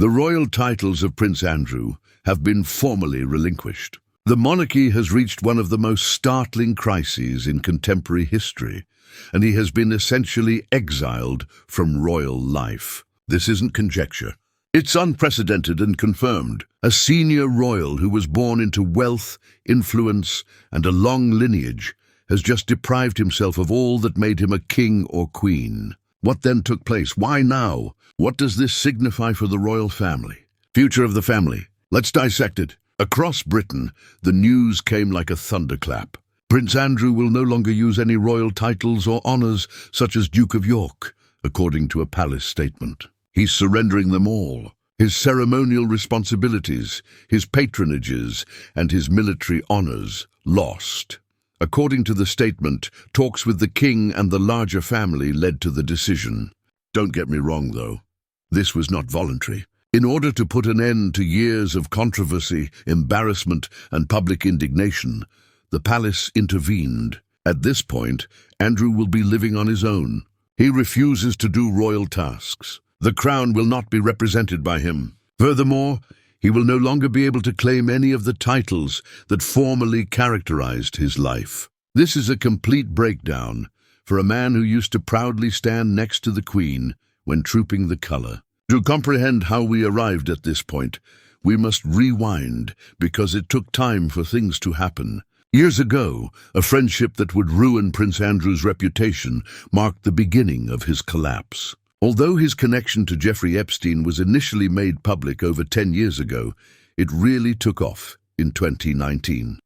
The royal titles of Prince Andrew have been formally relinquished. The monarchy has reached one of the most startling crises in contemporary history, and he has been essentially exiled from royal life. This isn't conjecture. It's unprecedented and confirmed. A senior royal who was born into wealth, influence, and a long lineage has just deprived himself of all that made him a king or queen. What then took place? Why now? What does this signify for the royal family? Future of the family. Let's dissect it. Across Britain, the news came like a thunderclap. Prince Andrew will no longer use any royal titles or honours such as Duke of York, according to a palace statement. He's surrendering them all. His ceremonial responsibilities, his patronages, and his military honours lost. According to the statement, talks with the king and the larger family led to the decision. Don't get me wrong, though. This was not voluntary. In order to put an end to years of controversy, embarrassment, and public indignation, the palace intervened. At this point, Andrew will be living on his own. He refuses to do royal tasks. The crown will not be represented by him. Furthermore, he will no longer be able to claim any of the titles that formerly characterized his life. This is a complete breakdown for a man who used to proudly stand next to the Queen when trooping the colour. To comprehend how we arrived at this point, we must rewind because it took time for things to happen. Years ago, a friendship that would ruin Prince Andrew's reputation marked the beginning of his collapse. Although his connection to Jeffrey Epstein was initially made public over 10 years ago, it really took off in 2019.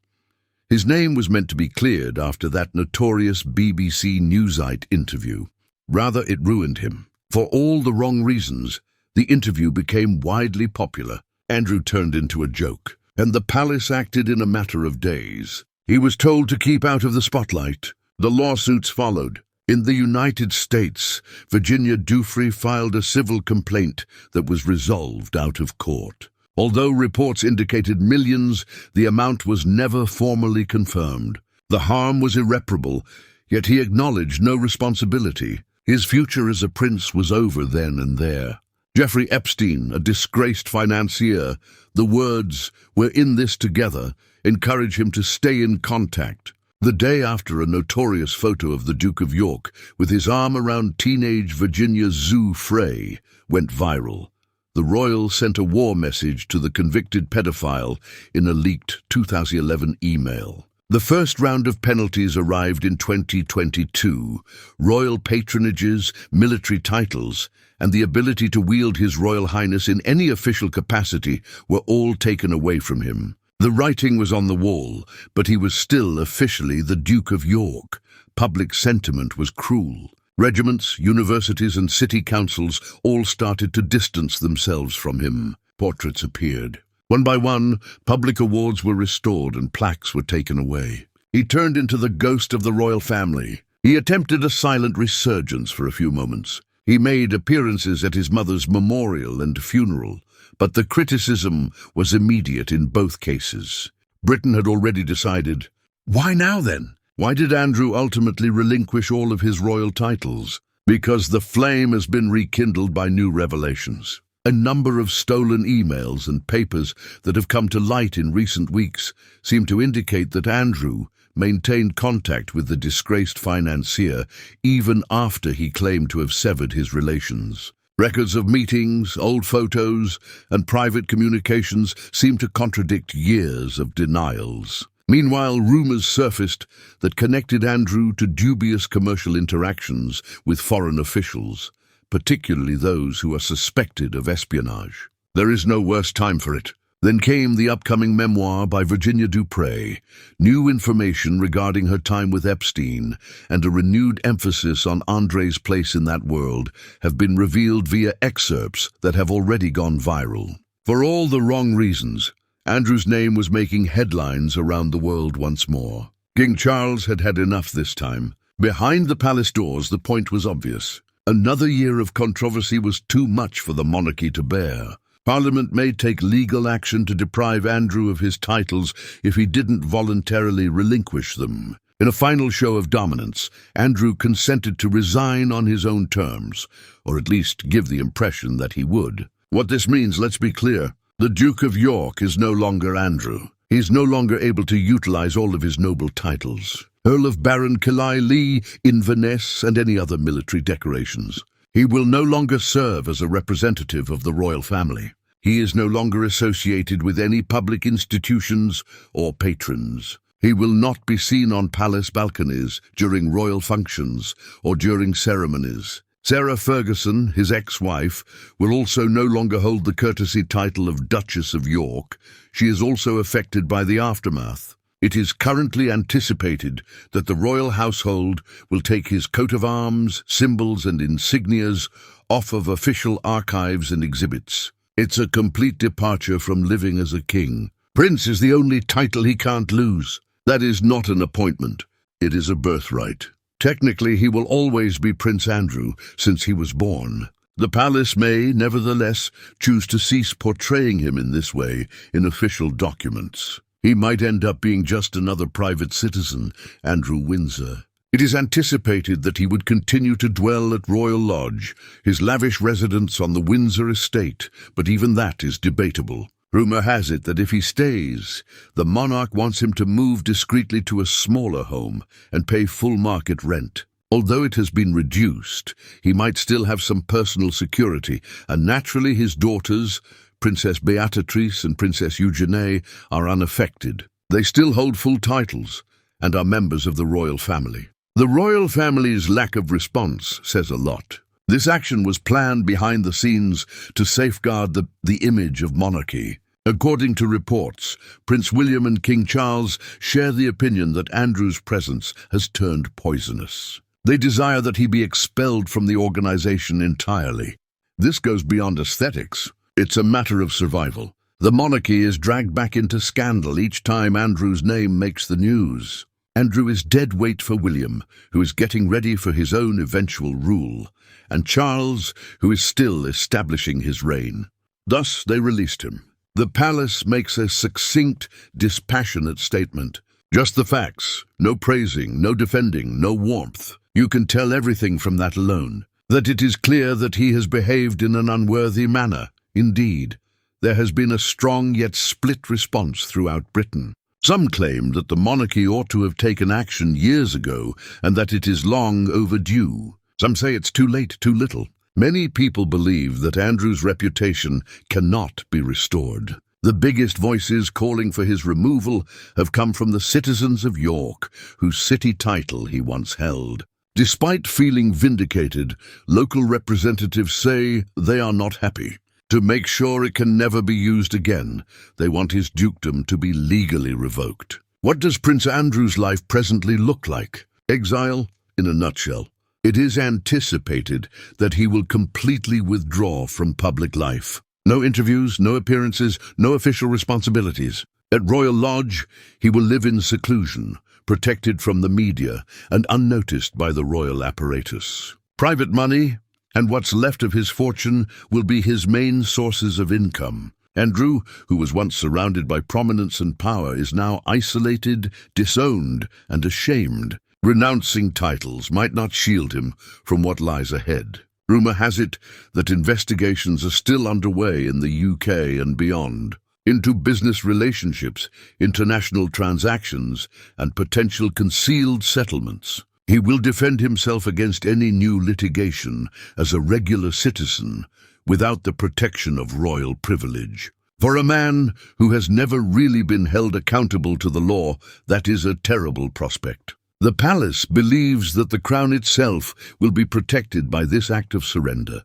His name was meant to be cleared after that notorious BBC Newsite interview. Rather, it ruined him. For all the wrong reasons, the interview became widely popular. Andrew turned into a joke, and the palace acted in a matter of days. He was told to keep out of the spotlight. The lawsuits followed. In the United States, Virginia Giuffre filed a civil complaint that was resolved out of court. Although reports indicated millions, the amount was never formally confirmed. The harm was irreparable, yet he acknowledged no responsibility. His future as a prince was over then and there. Jeffrey Epstein, a disgraced financier, the words, "We're in this together," encourage him to stay in contact. The day after a notorious photo of the Duke of York with his arm around teenage Virginia Giuffre went viral, the royal sent a war message to the convicted pedophile in a leaked 2011 email. The first round of penalties arrived in 2022. Royal patronages, military titles, and the ability to wield His Royal Highness in any official capacity were all taken away from him. The writing was on the wall, but he was still officially the Duke of York. Public sentiment was cruel. Regiments, universities, and city councils all started to distance themselves from him. Portraits appeared. One by one, public awards were restored and plaques were taken away. He turned into the ghost of the royal family. He attempted a silent resurgence for a few moments. He made appearances at his mother's memorial and funeral, but the criticism was immediate in both cases. Britain had already decided. Why now then? Why did Andrew ultimately relinquish all of his royal titles? Because the flame has been rekindled by new revelations. A number of stolen emails and papers that have come to light in recent weeks seem to indicate that Andrew maintained contact with the disgraced financier even after he claimed to have severed his relations. Records of meetings, old photos, and private communications seem to contradict years of denials. Meanwhile, rumors surfaced that connected Andrew to dubious commercial interactions with foreign officials, particularly those who are suspected of espionage. There is no worse time for it. Then came the upcoming memoir by Virginia Giuffre. New information regarding her time with Epstein and a renewed emphasis on Andre's place in that world have been revealed via excerpts that have already gone viral. For all the wrong reasons, Andrew's name was making headlines around the world once more. King Charles had had enough this time. Behind the palace doors, the point was obvious. Another year of controversy was too much for the monarchy to bear. Parliament may take legal action to deprive Andrew of his titles if he didn't voluntarily relinquish them. In a final show of dominance, Andrew consented to resign on his own terms, or at least give the impression that he would. What this means, let's be clear. The Duke of York is no longer Andrew. He's no longer able to utilize all of his noble titles. Earl of Baron Killy, Inverness, and any other military decorations. He will no longer serve as a representative of the royal family. He is no longer associated with any public institutions or patrons. He will not be seen on palace balconies during royal functions or during ceremonies. Sarah Ferguson, his ex-wife, will also no longer hold the courtesy title of Duchess of York. She is also affected by the aftermath. It is currently anticipated that the royal household will take his coat of arms, symbols and insignias off of official archives and exhibits. It's a complete departure from living as a king. Prince is the only title he can't lose. That is not an appointment. It is a birthright. Technically, he will always be Prince Andrew since he was born. The palace may, nevertheless, choose to cease portraying him in this way in official documents. He might end up being just another private citizen, Andrew Windsor. It is anticipated that he would continue to dwell at Royal Lodge, his lavish residence on the Windsor estate, but even that is debatable. Rumor has it that if he stays, the monarch wants him to move discreetly to a smaller home and pay full market rent. Although it has been reduced, he might still have some personal security, and naturally his daughters, Princess Beatrice and Princess Eugenie, are unaffected. They still hold full titles and are members of the royal family. The royal family's lack of response says a lot. This action was planned behind the scenes to safeguard the image of monarchy. According to reports, Prince William and King Charles share the opinion that Andrew's presence has turned poisonous. They desire that he be expelled from the organization entirely. This goes beyond aesthetics. It's a matter of survival. The monarchy is dragged back into scandal each time Andrew's name makes the news. Andrew is dead weight for William, who is getting ready for his own eventual rule, and Charles, who is still establishing his reign. Thus, they released him. The palace makes a succinct, dispassionate statement. Just the facts. No praising, no defending, no warmth. You can tell everything from that alone. That it is clear that he has behaved in an unworthy manner. Indeed, there has been a strong yet split response throughout Britain. Some claim that the monarchy ought to have taken action years ago and that it is long overdue. Some say it's too late, too little. Many people believe that Andrew's reputation cannot be restored. The biggest voices calling for his removal have come from the citizens of York, whose city title he once held. Despite feeling vindicated, local representatives say they are not happy. To make sure it can never be used again, they want his dukedom to be legally revoked. What does Prince Andrew's life presently look like? Exile in a nutshell. It is anticipated that he will completely withdraw from public life. No interviews, no appearances, no official responsibilities. At Royal Lodge, he will live in seclusion, protected from the media and unnoticed by the royal apparatus. Private money and what's left of his fortune will be his main sources of income. Andrew, who was once surrounded by prominence and power, is now isolated, disowned, and ashamed. Renouncing titles might not shield him from what lies ahead. Rumor has it that investigations are still underway in the UK and beyond, into business relationships, international transactions, and potential concealed settlements. He will defend himself against any new litigation as a regular citizen without the protection of royal privilege. For a man who has never really been held accountable to the law, that is a terrible prospect. The palace believes that the crown itself will be protected by this act of surrender.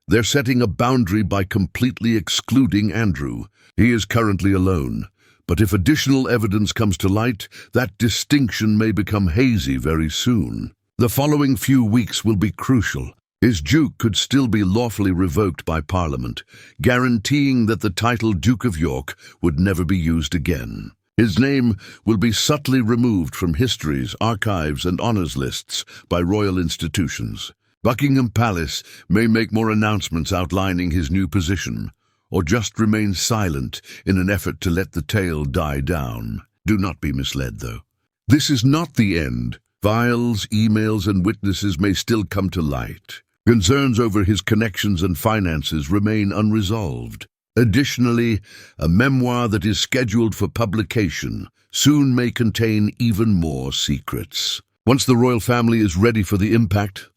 They're setting a boundary by completely excluding Andrew. He is currently alone. But if additional evidence comes to light, that distinction may become hazy very soon. The following few weeks will be crucial. His duke could still be lawfully revoked by Parliament, guaranteeing that the title Duke of York would never be used again. His name will be subtly removed from histories, archives, and honours lists by royal institutions. Buckingham Palace may make more announcements outlining his new position, or just remain silent in an effort to let the tale die down. Do not be misled, though. This is not the end. Files, emails, and witnesses may still come to light. Concerns over his connections and finances remain unresolved. Additionally, a memoir that is scheduled for publication soon may contain even more secrets. Once the royal family is ready for the impact,